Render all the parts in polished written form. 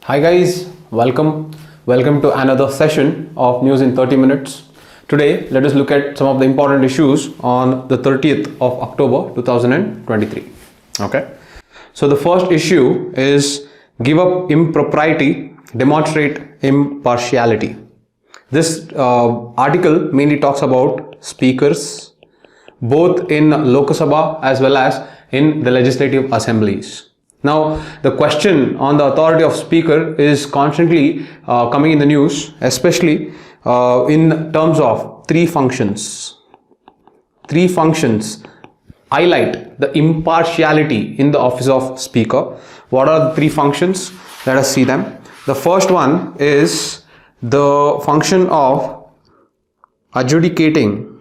Hi guys, welcome to another session of News in 30 minutes. Today let us look at some of the important issues on the 30th of October 2023. Okay, so the first issue is give up impropriety, demonstrate impartiality. This article mainly talks about speakers both in Lok Sabha as well as in the legislative assemblies. Now, the question on the authority of speaker is constantly coming in the news, especially in terms of three functions. Three functions highlight the impartiality in the office of speaker. What are the three functions? Let us see them. The first one is the function of adjudicating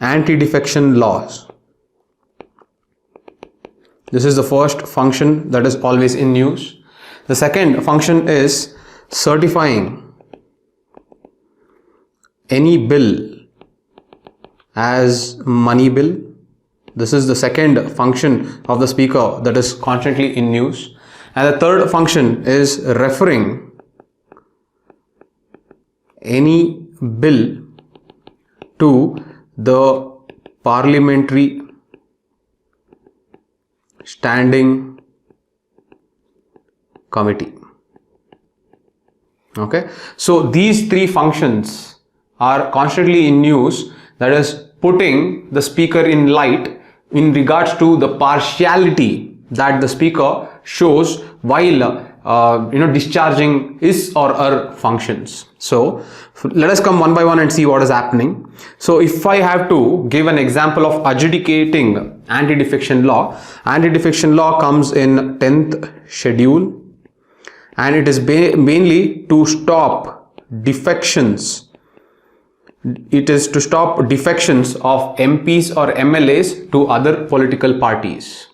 anti-defection laws. This is the first function that is always in news. The second function is certifying any bill as money bill. This is the second function of the speaker that is constantly in news. And the third function is referring any bill to the Parliamentary Standing Committee. Okay, so these three functions are constantly in news, that is putting the speaker in light in regards to the partiality that the speaker shows while discharging his or her functions. So let us come one by one and see what is happening. So if I have to give an example of adjudicating anti-defection law comes in 10th schedule, and it is mainly to stop defections. It is to stop defections of MPs or MLAs to other political parties.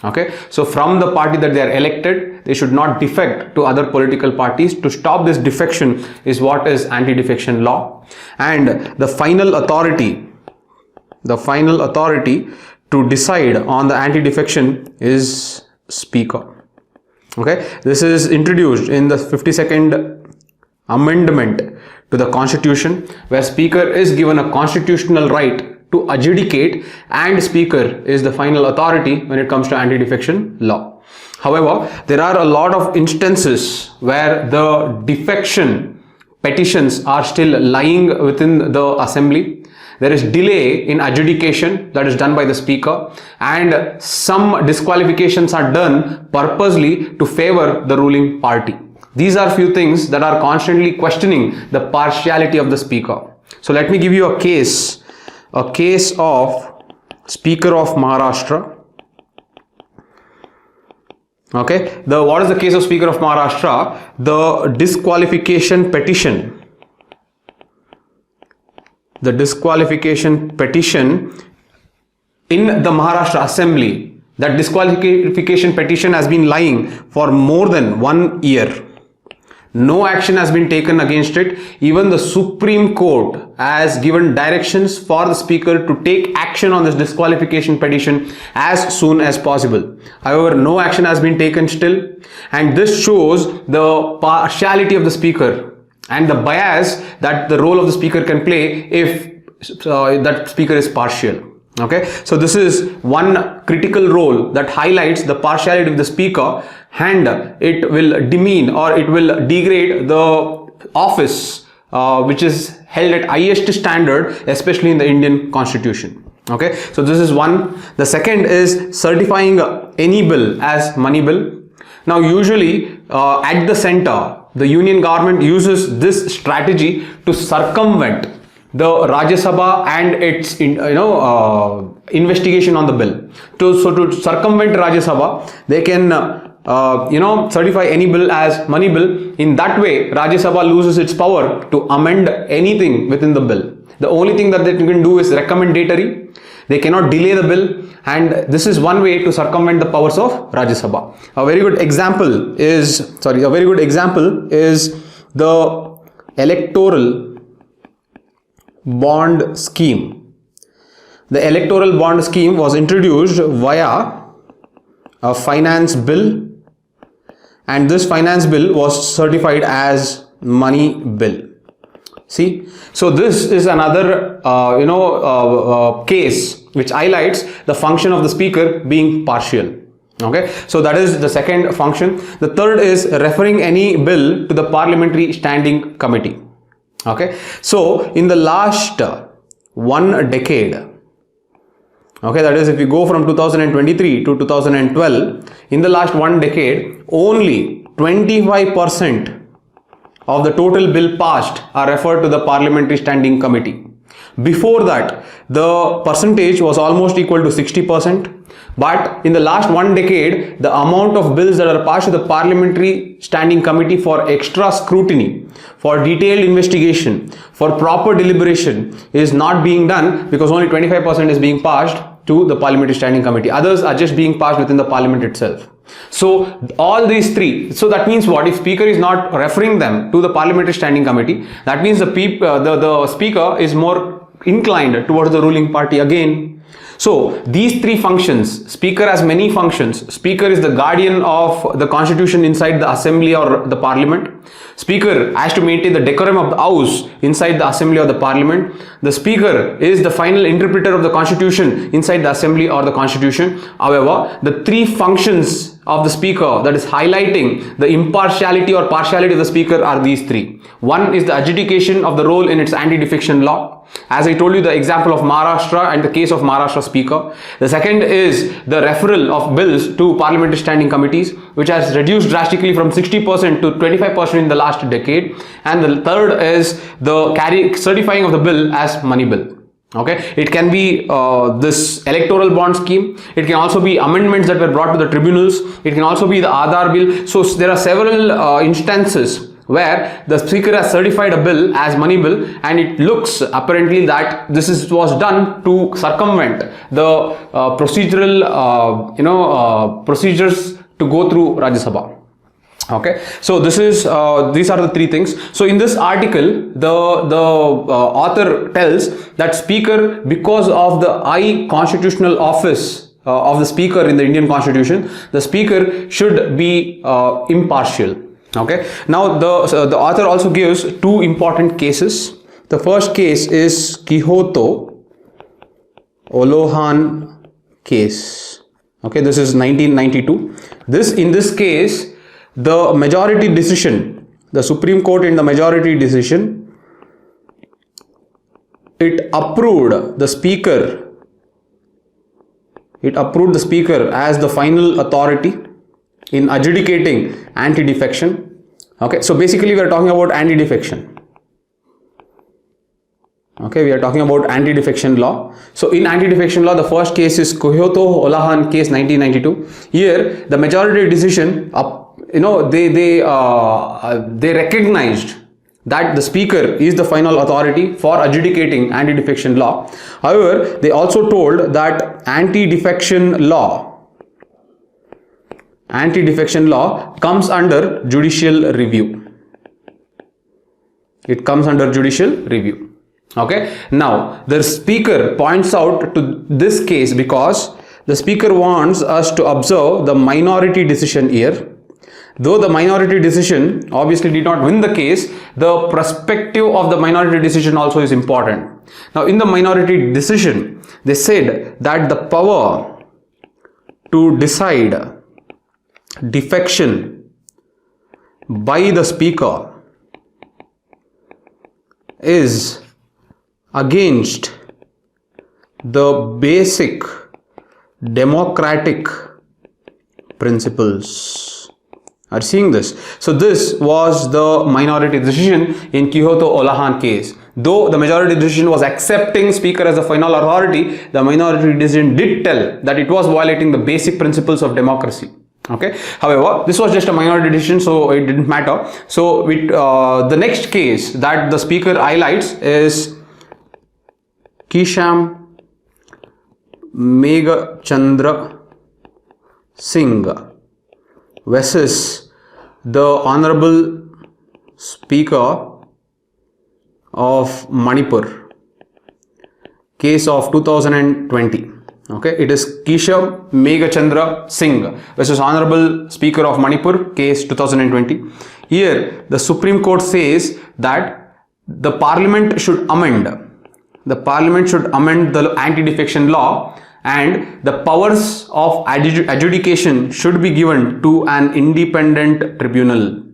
Okay, so from the party that they are elected, they should not defect to other political parties. To stop this defection is what is anti-defection law. And the final authority to decide on the anti-defection is speaker. Okay, this is introduced in the 52nd amendment to the constitution, where speaker is given a constitutional right to adjudicate, and speaker is the final authority when it comes to anti-defection law. However, there are a lot of instances where the defection petitions are still lying within the assembly. There is delay in adjudication that is done by the speaker, and some disqualifications are done purposely to favor the ruling party. These are few things that are constantly questioning the partiality of the speaker. So let me give you a case of Speaker of Maharashtra. Okay, what is the case of Speaker of Maharashtra? The disqualification petition. The disqualification petition in the Maharashtra Assembly. That disqualification petition has been lying for more than 1 year. No action has been taken against it. Even the Supreme Court has given directions for the speaker to take action on this disqualification petition as soon as possible. However, no action has been taken still, and this shows the partiality of the speaker and the bias that the role of the speaker can play if that speaker is partial. Okay, so this is one critical role that highlights the partiality of the speaker, and it will demean or it will degrade the office which is held at highest standard, especially in the Indian Constitution. Okay, so this is one. The second is certifying any bill as money bill. Now, usually at the center, the union government uses this strategy to circumvent the Rajya Sabha and its investigation on the bill. So to circumvent Rajya Sabha, they can certify any bill as money bill. In that way, Rajya Sabha loses its power to amend anything within the bill. The only thing that they can do is recommendatory. They cannot delay the bill, and this is one way to circumvent the powers of Rajya Sabha. A very good example is the electoral bond scheme. The electoral bond scheme was introduced via a finance bill, and this finance bill was certified as money bill. See, so this is another case which highlights the function of the speaker being partial. Okay, so that is the second function. The third is referring any bill to the parliamentary standing committee. Okay, so in the last one decade, okay, that is if you go from 2023 to 2012, in the last one decade, only 25% of the total bill passed are referred to the parliamentary standing committee. Before that, the percentage was almost equal to 60%. But in the last one decade, the amount of bills that are passed to the parliamentary standing committee for extra scrutiny, for detailed investigation, for proper deliberation is not being done, because only 25% is being passed to the parliamentary standing committee. Others are just being passed within the parliament itself. So all these three, so that means what? If speaker is not referring them to the parliamentary standing committee, that means the speaker is more inclined towards the ruling party again. So these three functions, speaker has many functions. Speaker is the guardian of the constitution inside the assembly or the parliament. Speaker has to maintain the decorum of the house inside the assembly or the parliament. The speaker is the final interpreter of the constitution inside the assembly or the constitution. However, the three functions of the speaker that is highlighting the impartiality or partiality of the speaker are these three. One is the adjudication of the role in its anti-defection law. As I told you, the example of Maharashtra and the case of Maharashtra speaker. The second is the referral of bills to parliamentary standing committees, which has reduced drastically from 60% to 25% in the last decade. And the third is the certifying of the bill as money bill. Okay, it can be this electoral bond scheme. It can also be amendments that were brought to the tribunals. It can also be the Aadhaar bill. So there are several instances where the speaker has certified a bill as money bill, and it looks apparently that this was done to circumvent the procedural procedures to go through Rajya Sabha. Okay, so this is these are the three things. So in this article, the author tells that speaker, because of the high constitutional office of the speaker in the Indian Constitution, the speaker should be impartial. Okay, now the author also gives two important cases. The first case is Kyoto Olohan case. Okay, this is 1992. In this case, the majority decision, the Supreme Court in the majority decision, it approved the speaker as the final authority in adjudicating anti-defection. Okay, so basically we are talking about anti-defection. Okay, we are talking about anti-defection law. So in anti-defection law, the first case is Kyoto Olohan case 1992. Here the majority decision, they recognized that the speaker is the final authority for adjudicating anti-defection law. However, they also told that anti-defection law comes under judicial review. It comes under judicial review. Okay, now the speaker points out to this case because the speaker wants us to observe the minority decision here. Though the minority decision obviously did not win the case, the perspective of the minority decision also is important. Now in the minority decision, they said that the power to decide defection by the speaker is against the basic democratic principles. Are seeing this? So this was the minority decision in Kyoto Olohan case. Though the majority decision was accepting speaker as the final authority, the minority decision did tell that it was violating the basic principles of democracy. Okay. However, this was just a minority decision, so it didn't matter. So the next case that the speaker highlights is Kisham Meghachandra Singh versus the Honorable Speaker of Manipur, case of 2020. Okay, it is Keshav Meghachandra Singh versus Honorable Speaker of Manipur, case 2020. Here, the Supreme Court says that the Parliament should amend. The Parliament should amend the anti-defection law, and the powers of adjudication should be given to an independent tribunal.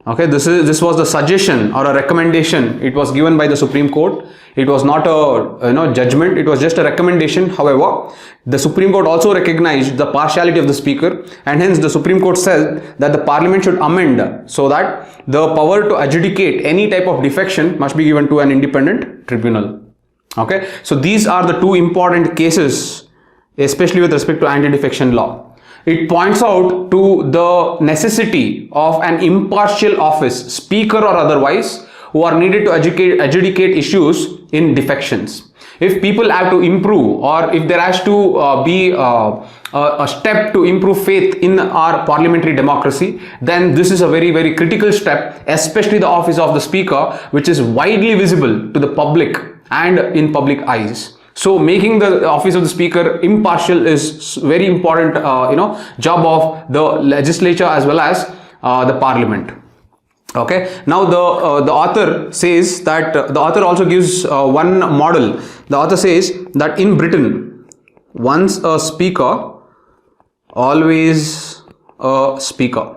Okay, this was the suggestion or a recommendation. It was given by the Supreme Court. It was not a judgment. It was just a recommendation. However, the Supreme Court also recognized the partiality of the Speaker, and hence the Supreme Court said that the Parliament should amend so that the power to adjudicate any type of defection must be given to an independent tribunal. Okay, so these are the two important cases, especially with respect to anti-defection law. It points out to the necessity of an impartial office, speaker or otherwise, who are needed to adjudicate issues in defections. If people have to improve, or if there has to be a step to improve faith in our parliamentary democracy, then this is a very, very critical step, especially the office of the speaker, which is widely visible to the public and in public eyes. So making the office of the speaker impartial is very important, job of the legislature as well as the parliament. Okay. Now the author says that the author also gives one model. The author says that in Britain, once a speaker, always a speaker.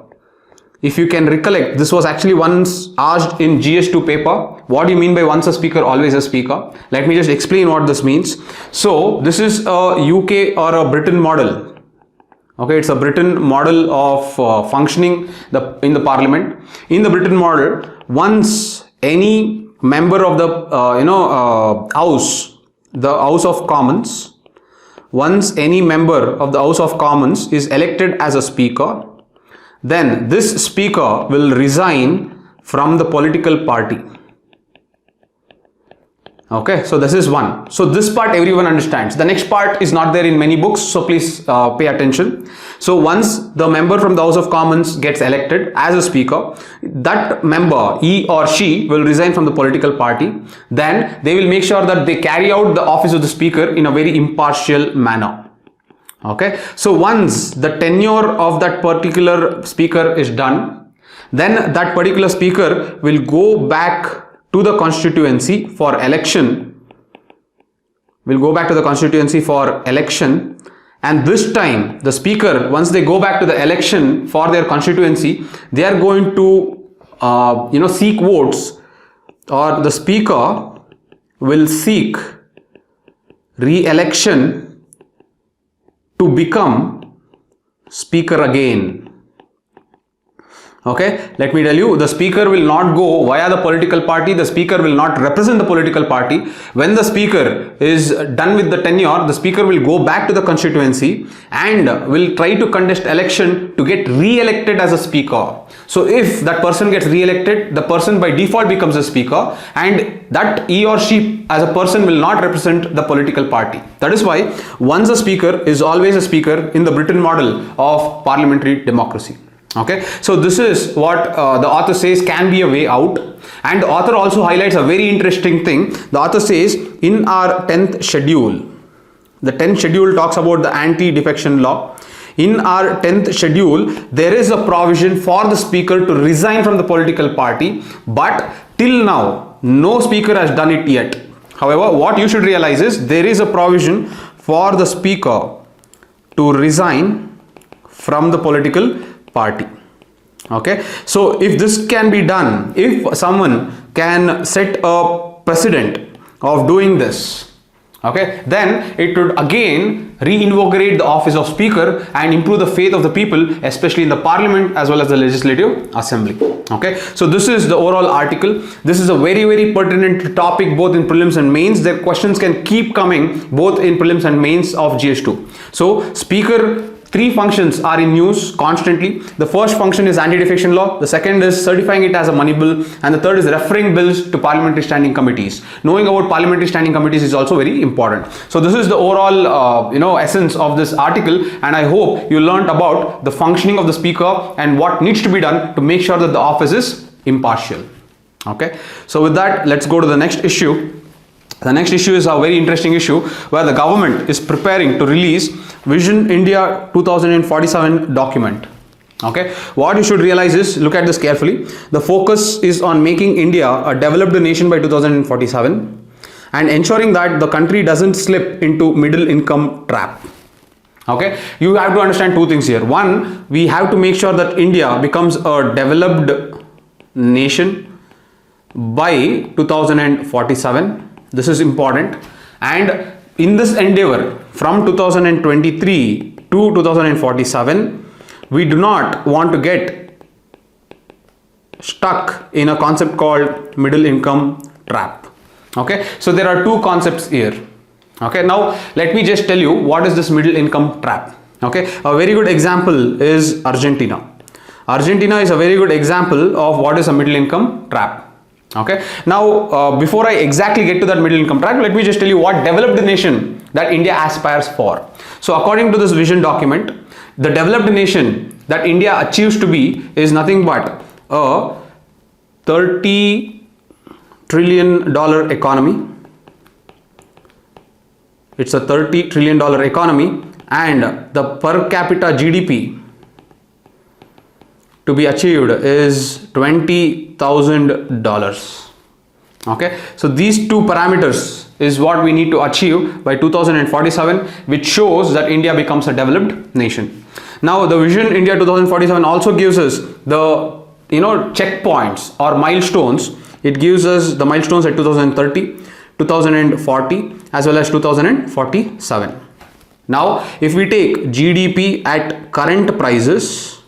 If you can recollect, this was actually once asked in GS2 paper. What do you mean by once a speaker, always a speaker? Let me just explain what this means. So this is a UK or a Britain model. Okay, it's a Britain model of functioning in the parliament. In the Britain model, once any member of the House, the House of Commons, once any member of the House of Commons is elected as a speaker, then this speaker will resign from the political party. Okay, so this is one. So this part everyone understands. The next part is not there in many books, so please pay attention. So once the member from the House of Commons gets elected as a speaker, that member, he or she, will resign from the political party. Then they will make sure that they carry out the office of the speaker in a very impartial manner. Okay, so once the tenure of that particular speaker is done, then that particular speaker will go back to the constituency for election. And this time the speaker, once they go back to the election for their constituency, they are going to seek votes, or the speaker will seek re-election to become speaker again. Okay, let me tell you, the speaker will not go via the political party. The speaker will not represent the political party. When the speaker is done with the tenure, the speaker will go back to the constituency and will try to contest election to get re-elected as a speaker. So if that person gets re-elected, the person by default becomes a speaker, and that he or she as a person will not represent the political party. That is why once a speaker is always a speaker in the Britain model of parliamentary democracy. Okay, so this is what the author says can be a way out, and the author also highlights a very interesting thing. The author says in our 10th schedule, the 10th schedule talks about the anti-defection law. In our 10th schedule, there is a provision for the speaker to resign from the political party, but till now no speaker has done it yet. However, what you should realize is there is a provision for the speaker to resign from the political party. Okay, so if this can be done, if someone can set a precedent of doing this, okay, then it would again reinvigorate the office of speaker and improve the faith of the people, especially in the parliament as well as the legislative assembly. Okay, so this is the overall article. This is a very, very pertinent topic both in prelims and mains. The questions can keep coming both in prelims and mains of GS2. So speaker, three functions are in use constantly. The first function is anti-defection law, the second is certifying it as a money bill, and the third is referring bills to parliamentary standing committees. Knowing about parliamentary standing committees is also very important. So this is the overall essence of this article, and I hope you learned about the functioning of the speaker and what needs to be done to make sure that the office is impartial. Okay, so with that, let's go to the next issue. The next issue is a very interesting issue where the government is preparing to release Vision India 2047 document. Okay, what you should realize is, look at this carefully, the focus is on making India a developed nation by 2047 and ensuring that the country doesn't slip into middle income trap. Okay, you have to understand two things here. One, we have to make sure that India becomes a developed nation by 2047. This is important, and in this endeavor from 2023 to 2047, we do not want to get stuck in a concept called middle income trap. Okay, so there are two concepts here. Okay, now let me just tell you what is this middle income trap. Okay, a very good example is Argentina. Argentina is a very good example of what is a middle income trap. Okay, now before I exactly get to that middle income trap, let me just tell you what developed nation that India aspires for. So according to this vision document, the developed nation that India achieves to be is nothing but a $30 trillion economy. It's a $30 trillion economy, and the per capita GDP to be achieved is $20,000. Okay, so these two parameters is what we need to achieve by 2047, which shows that India becomes a developed nation. Now the Vision India 2047 also gives us the checkpoints or milestones. It gives us the milestones at 2030, 2040 as well as 2047. Now if we take GDP at current prices,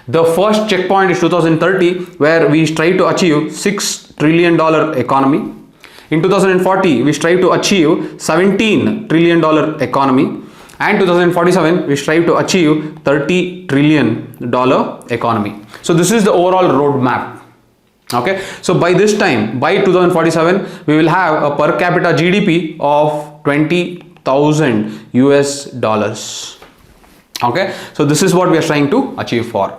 the first checkpoint is 2030, where we strive to achieve $6 trillion economy. In 2040, we strive to achieve $17 trillion economy. And 2047, we strive to achieve $30 trillion economy. So this is the overall roadmap. Okay, so by this time, by 2047, we will have a per capita GDP of $20,000 US. Okay, so this is what we are trying to achieve for.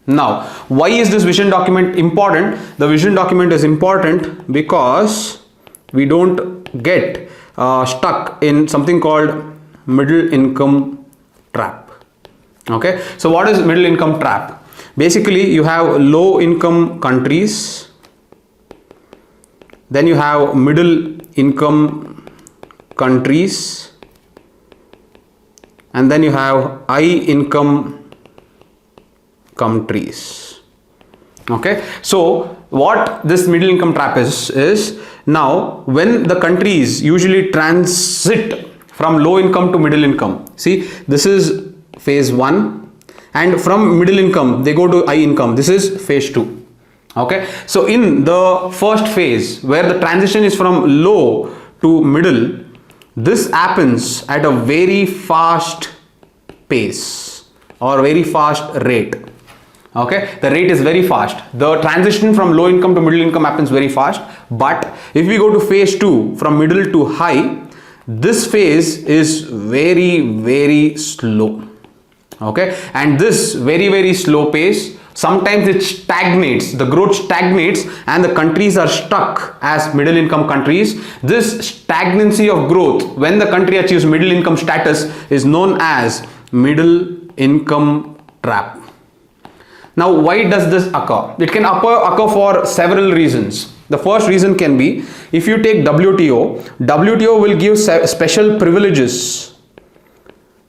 Now, why is this vision document important? The vision document is important because we don't get stuck in something called middle income trap. Okay, so what is middle income trap? Basically, you have low income countries, then you have middle income countries, and then you have high income countries. Okay, so what this middle income trap is now when the countries usually transit from low income to middle income. See, this is phase 1, and from middle income they go to high income. This is phase 2. Okay, so in the first phase where the transition is from low to middle, this happens at a very fast pace or very fast rate. Okay, the rate is very fast. The transition from low income to middle income happens very fast. But if we go to phase 2, from middle to high, this phase is very slow. Okay, and this very slow pace, sometimes it stagnates, the growth stagnates, and the countries are stuck as middle income countries. This stagnancy of growth when the country achieves middle income status is known as middle income trap. Now, why does this occur? It can occur for several reasons. The first reason can be, if you take WTO will give special privileges.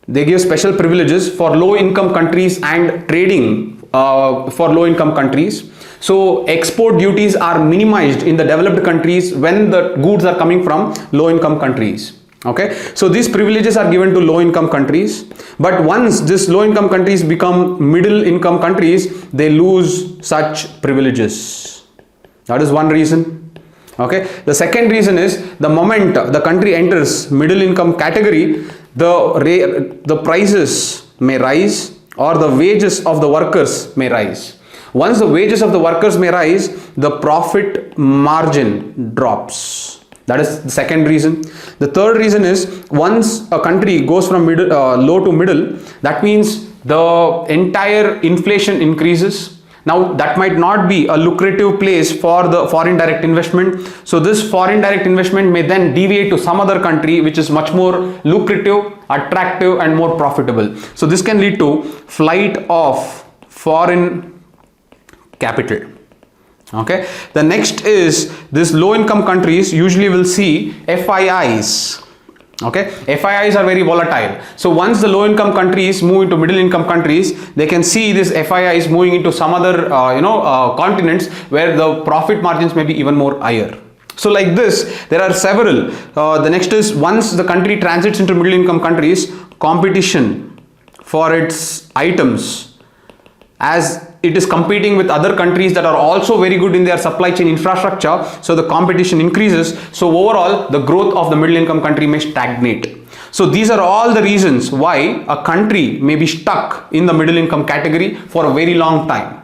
They give special privileges for low income countries and trading for low income countries. So export duties are minimized in the developed countries when the goods are coming from low income countries. Okay, so these privileges are given to low income countries, but once this low income countries become middle income countries, they lose such privileges. That is one reason. Okay, the second reason is, the moment the country enters middle income category, the prices may rise or the wages of the workers may rise. Once the wages of the workers may rise, the profit margin drops. That is the second reason. The third reason is, once a country goes from low to middle, that means the entire inflation increases, Now that might not be a lucrative place for the foreign direct investment. So this foreign direct investment may then deviate to some other country which is much more lucrative, attractive and more profitable. So this can lead to flight of foreign capital. Okay, the next is this low income countries usually will see FIIs. Okay, FIIs are very volatile. So once the low income countries move into middle income countries, they can see this FIIs moving into some other continents where the profit margins may be even more higher. So like this, there are several. The next is, once the country transits into middle income countries, competition for its items, as it is competing with other countries that are also very good in their supply chain infrastructure, so the competition increases. So overall, the growth of the middle income country may stagnate. So these are all the reasons why a country may be stuck in the middle income category for a very long time.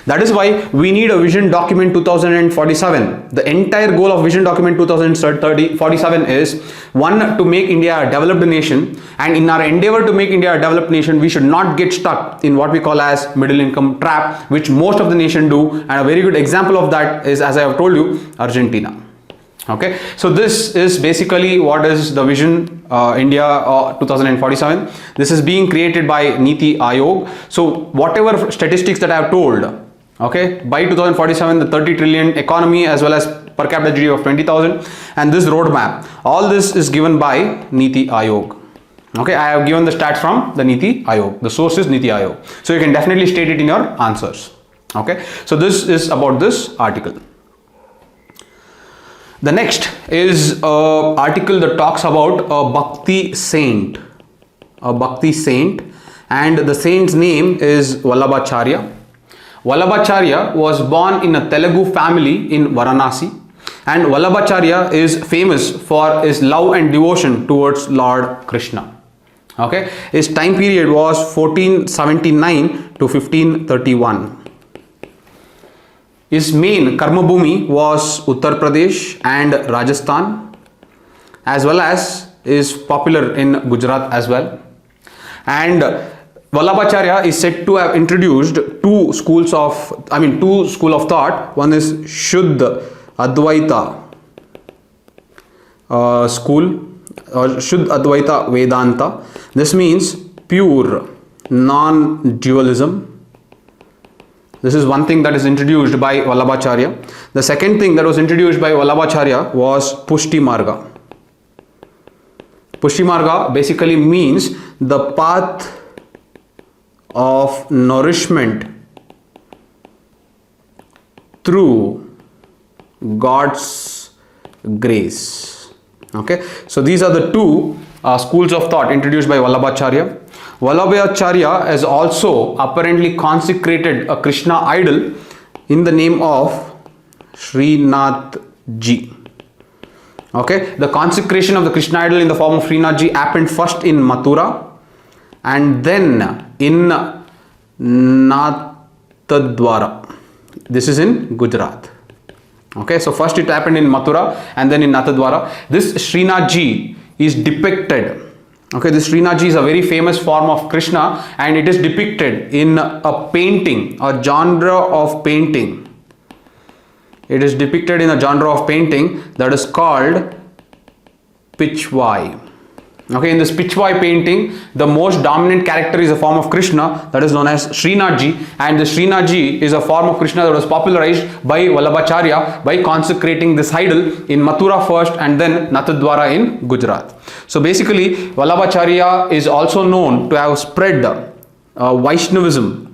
That is why we need a vision document 2047. The entire goal of vision document 2047 is, one, to make India a developed nation, and in our endeavor to make India a developed nation, we should not get stuck in what we call as middle income trap, which most of the nation do, and a very good example of that is, as I have told you, Argentina. Okay, so this is basically what is the vision India 2047. This is being created by Niti Aayog. So whatever statistics that I have told, okay, by 2047 the 30 trillion economy as well as per capita GDP of 20,000, and this roadmap, all this is given by Niti Aayog. Okay, I have given the stats from the Niti Aayog. The source is Niti Aayog. So you can definitely state it in your answers. Okay, so this is about this article. The next is an article that talks about a Bhakti saint. A Bhakti saint, and the saint's name is Vallabhacharya. Vallabhacharya was born in a Telugu family in Varanasi, and Vallabhacharya is famous for his love and devotion towards Lord Krishna. Okay, his time period was 1479 to 1531. His main karma bhumi was Uttar Pradesh and Rajasthan, as well as is popular in Gujarat as well. And Vallabhacharya is said to have introduced two schools of thought. One is Shuddha Advaita school, or Shuddha Advaita Vedanta. This means pure non-dualism. This is one thing that is introduced by Vallabhacharya. The second thing that was introduced by Vallabhacharya was Pushti Marga. Pushti Marga basically means the path of nourishment through God's grace. Okay, so these are the two schools of thought introduced by Vallabhacharya. Vallabhacharya has also apparently consecrated a Krishna idol in the name of Srinath Ji. Okay, the consecration of the Krishna idol in the form of Srinath Ji happened first in Mathura and then in Nathadwara. This is in Gujarat. Okay, so first it happened in Mathura and then in Nathadwara. This Srinath Ji is depicted. Okay, this Srinath Ji is a very famous form of Krishna, and it is depicted in a painting, a genre of painting. It is depicted in a genre of painting that is called Pichwai. Okay, in this Pichwai painting, the most dominant character is a form of Krishna that is known as Srinath Ji, and the Srinath Ji is a form of Krishna that was popularized by Vallabhacharya by consecrating this idol in Mathura first and then Nathadwara in Gujarat. So basically, Vallabhacharya is also known to have spread Vaishnavism.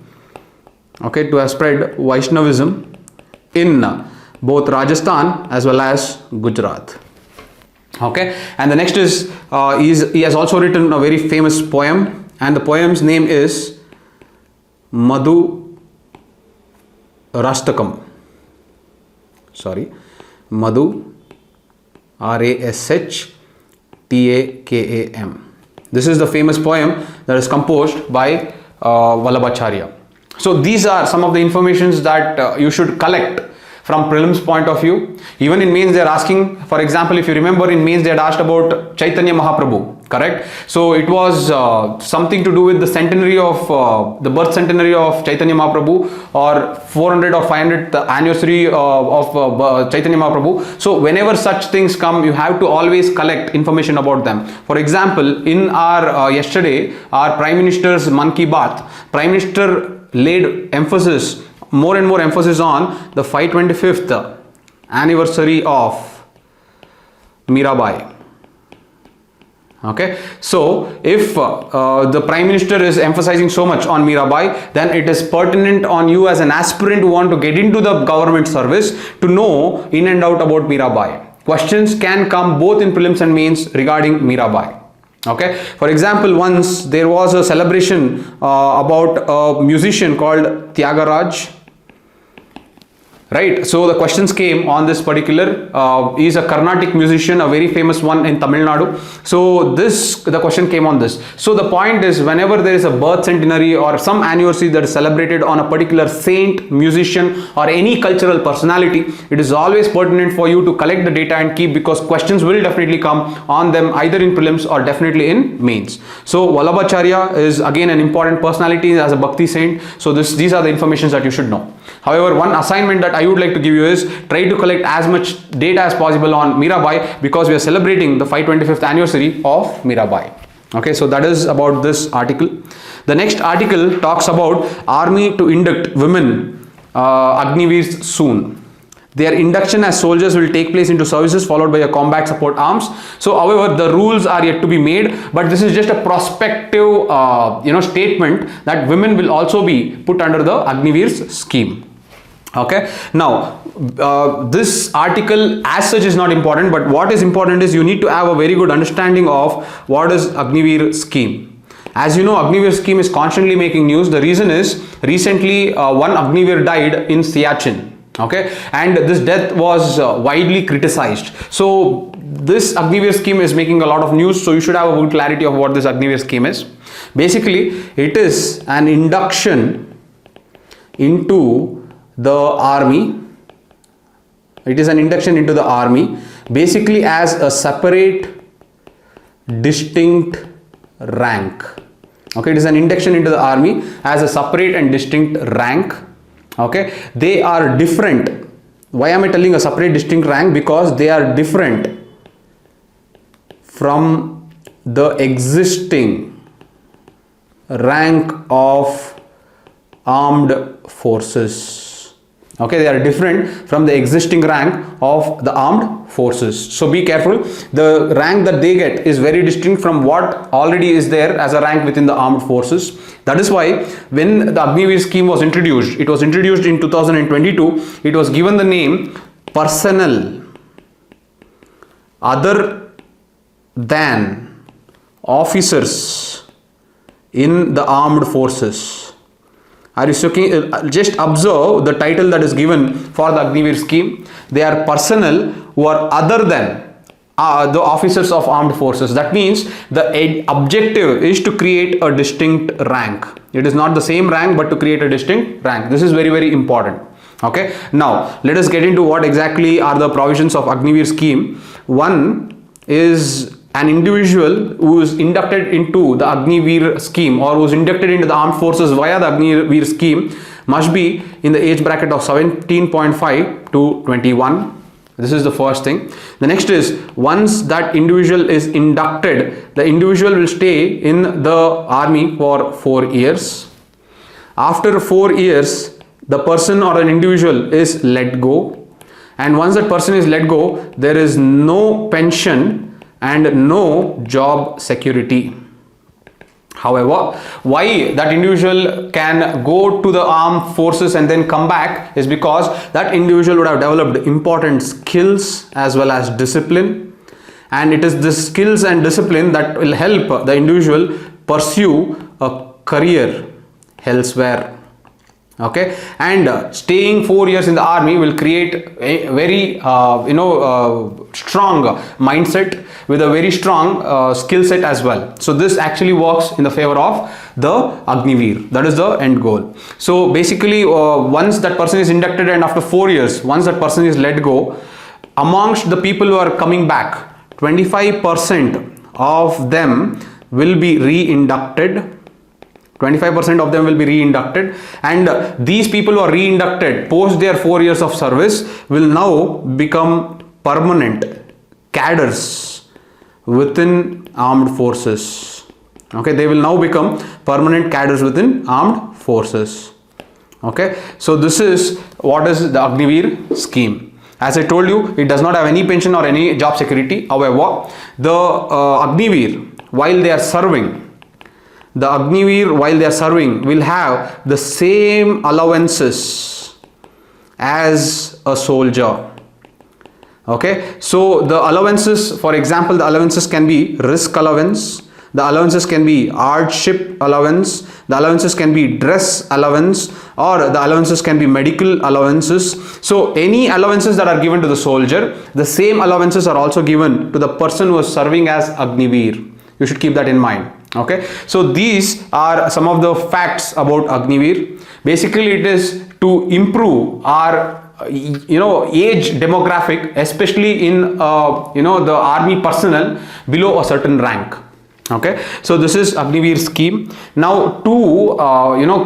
Okay, to have spread Vaishnavism in both Rajasthan as well as Gujarat. Okay, and the next is he has also written a very famous poem, and the poem's name is Madhu Rastakam. Madhu Rashtakam. This is the famous poem that is composed by Vallabhacharya. So these are some of the informations that you should collect from prelims point of view. Even in mains they are asking, for example, if you remember in mains they had asked about Chaitanya Mahaprabhu, correct? So it was something to do with the centenary of the birth centenary of Chaitanya Mahaprabhu, or 400 or 500th anniversary of Chaitanya Mahaprabhu. So whenever such things come, you have to always collect information about them. For example, in our yesterday, our Prime Minister's Man Ki Baat, Prime Minister laid emphasis, more and more emphasis on the 525th anniversary of Mirabai. Okay, so if the Prime Minister is emphasizing so much on Mirabai, then it is pertinent on you as an aspirant who want to get into the government service to know in and out about Mirabai. Questions can come both in prelims and mains regarding Mirabai. Okay, for example, once there was a celebration about a musician called Tyagaraj. Right, so the questions came on this particular, is a Carnatic musician, a very famous one in Tamil Nadu. So the question came on this. So the point is, whenever there is a birth centenary or some anniversary that is celebrated on a particular saint, musician or any cultural personality, it is always pertinent for you to collect the data and keep, because questions will definitely come on them either in prelims or definitely in mains. So Vallabhacharya is again an important personality as a Bhakti saint. So these are the informations that you should know. However, one assignment that I would like to give you is try to collect as much data as possible on Mirabai, because we are celebrating the 525th anniversary of Mirabai. Okay, so that is about this article. The next article talks about army to induct women Agniveers soon. Their induction as soldiers will take place into services followed by a combat support arms. So however, the rules are yet to be made, but this is just a prospective statement that women will also be put under the Agniveer scheme. Okay, now this article as such is not important, but what is important is you need to have a very good understanding of what is Agniveer scheme. As you know, Agniveer scheme is constantly making news. The reason is recently one Agniveer died in Siachen. Okay, and this death was widely criticized. So this Agniveer scheme is making a lot of news, so you should have a good clarity of what this Agniveer scheme is. Basically, it is an induction into the army. It is an induction into the army, basically as a separate, distinct rank. Okay, it is an induction into the army as a separate and distinct rank. Okay, they are different. Why am I telling a separate, distinct rank? Because they are different from the existing rank of armed forces. Okay, they are different from the existing rank of the armed forces. So be careful. The rank that they get is very distinct from what already is there as a rank within the armed forces. That is why when the Agniveer scheme was introduced, it was introduced in 2022. It was given the name personnel other than officers in the armed forces. Are you looking? Just observe the title that is given for the Agniveer scheme. They are personnel who are other than the officers of armed forces. That means the objective is to create a distinct rank. It is not the same rank, but to create a distinct rank. This is very, very important. Okay. Now let us get into what exactly are the provisions of Agniveer scheme. One is an individual who is inducted into the Agniveer scheme or who is inducted into the armed forces via the Agniveer scheme must be in the age bracket of 17.5 to 21. This is the first thing. The next is, once that individual is inducted, the individual will stay in the army for 4 years. After 4 years, the person or an individual is let go. And once that person is let go, there is no pension and no job security. However, why that individual can go to the armed forces and then come back is because that individual would have developed important skills as well as discipline, and it is the skills and discipline that will help the individual pursue a career elsewhere. Okay, and staying 4 years in the army will create a very strong mindset with a very strong skill set as well. So this actually works in the favor of the Agniveer. That is the end goal. So basically once that person is inducted and after 4 years, once that person is let go, amongst the people who are coming back, 25% of them will be re-inducted. 25% of them will be re-inducted, and these people who are re-inducted post their 4 years of service will now become permanent cadres within armed forces. Okay, they will now become permanent cadres within armed forces. Okay, so this is what is the Agniveer scheme. As I told you, it does not have any pension or any job security. However, the Agniveer, while they are serving, will have the same allowances as a soldier. Okay, so the allowances, for example, the allowances can be risk allowance, the allowances can be hardship allowance, the allowances can be dress allowance, or the allowances can be medical allowances. So any allowances that are given to the soldier, the same allowances are also given to the person who is serving as Agniveer. You should keep that in mind. Okay, so these are some of the facts about Agniveer. Basically, it is to improve our age demographic, especially in the army personnel below a certain rank. Okay, so this is Agniveer scheme. Now two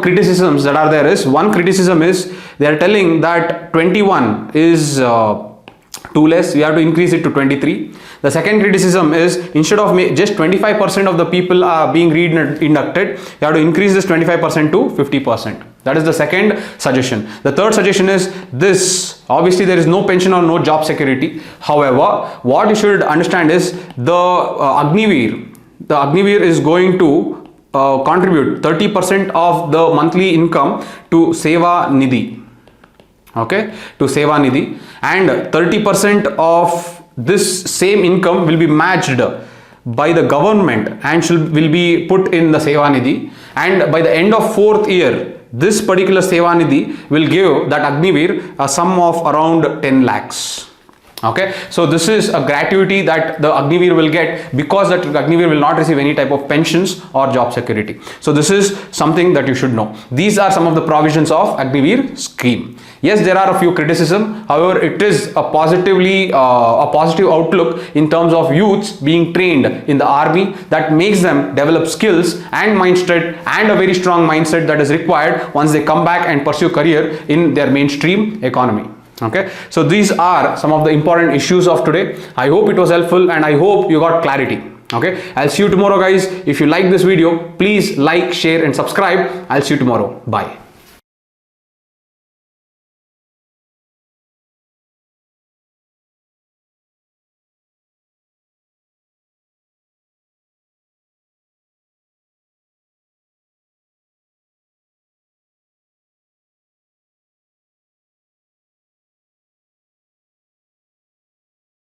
criticisms that are there is, one criticism is they are telling that 21 is too less, we have to increase it to 23. The second criticism is, instead of just 25% of the people are being re-inducted, you have to increase this 25% to 50%. That is the second suggestion. The third suggestion is this: obviously there is no pension or no job security. However, what you should understand is the Agniveer is going to contribute 30% of the monthly income to Seva Nidhi. Okay, to Seva Nidhi, and 30% of this same income will be matched by the government and will be put in the Seva Nidhi, and by the end of 4th year, this particular Seva Nidhi will give that Agniveer a sum of around 10 lakhs. Okay, so this is a gratuity that the Agniveer will get, because that Agniveer will not receive any type of pensions or job security. So this is something that you should know. These are some of the provisions of Agniveer scheme. Yes, there are a few criticism. However, it is a positive outlook in terms of youths being trained in the army, that makes them develop skills and mindset, and a very strong mindset that is required once they come back and pursue career in their mainstream economy. Okay, so these are some of the important issues of today. I hope it was helpful and I hope you got clarity. Okay, I'll see you tomorrow, guys. If you like this video, please like, share and subscribe. I'll see you tomorrow. Bye.